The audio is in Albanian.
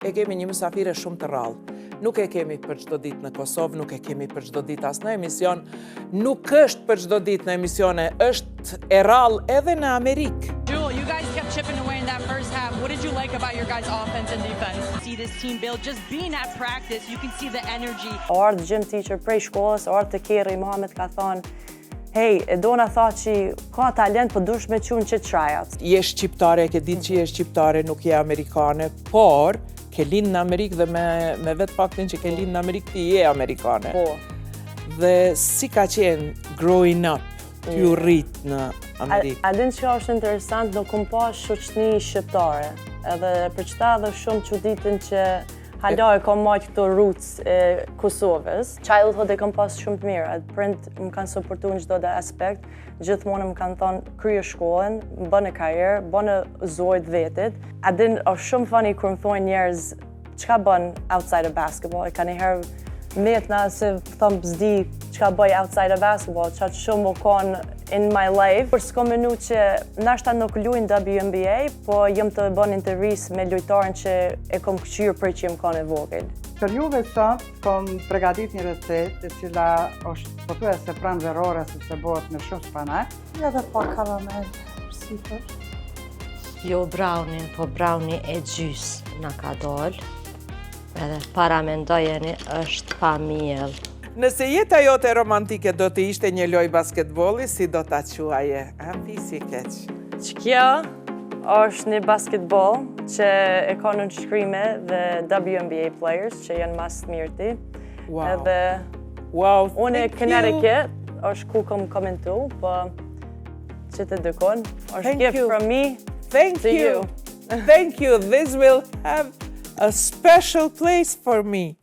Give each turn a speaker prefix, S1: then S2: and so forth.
S1: E kemi një mysafire shumë të rrallë. Nuk e kemi për çdo ditë në Kosovë, nuk e kemi për çdo ditë as në emision. Nuk është për çdo ditë në emisione, është e rrallë edhe në Amerikë.
S2: Jewel, you guys kept chipping away in that first half. What did you like about your guys' offense and defense? See this team build, just being at practice, you can see the energy.
S3: Ardh gym teacher prej shkollës, ardh të Kerri Mohamed ka thonë, hey, Edona tha që ka talent, po dush me qunë që tryout.
S1: Je shqiptare, ke ditë që je shqiptare, nuk je amerikane, por ke lind në Amerikë dhe me vetë faktin që ke lind në Amerikë ti je amerikane.
S3: Po.
S1: Dhe si ka qenë growing up, t'ju rrit në Amerikë?
S3: A din që është interesant, nuk kum pa shoqni shqiptare. Edhe për qëta edhe shumë çuditën që hala e kam marrë këto roots e Kosovës. Childhood e kam pas shumë të mirë. Prind më kanë supportuar në çdo aspekt. Gjithmonë më kanë thonë krye shkollën, bënë karrierë, bënë zojt vetit. A din është shumë funny kur më thonë njerëz çka bën outside of basketball. E kanë herë metna se thëmë zdi çka bëj outside of basketball, qatë shumë më konë in my life. Për s'kom menu që nashta nuk luajn WNBA, po jem të bën intervjis me lojtarën që e kom këqyrë për që jem konë e vogël.
S4: Për juve sot, kom pregadit një recetë e cila është pothuajse pranverore sepse bëhet me shumë spanak.
S5: Edhe pa karamel sipër.
S6: Jo brownie, po brownie e gjys na ka dalë. Edhe para mendojeni është pa miell.
S1: Nëse jeta jote romantike do të ishte një lojë basketbolli, si do ta quaje? Fisi keq.
S3: Që kjo është një basketball që e ka në shkrime dhe WNBA players që janë mas të mirë ti.
S1: Wow.
S3: Edhe
S1: Wow,
S3: unë e
S1: thank you.
S3: Connecticut, është ku kom komentu, po që të dëkon. është
S1: Thank
S3: gift
S1: you.
S3: from me
S1: Thank
S3: to
S1: you.
S3: you.
S1: Thank you. This will have a special place for me.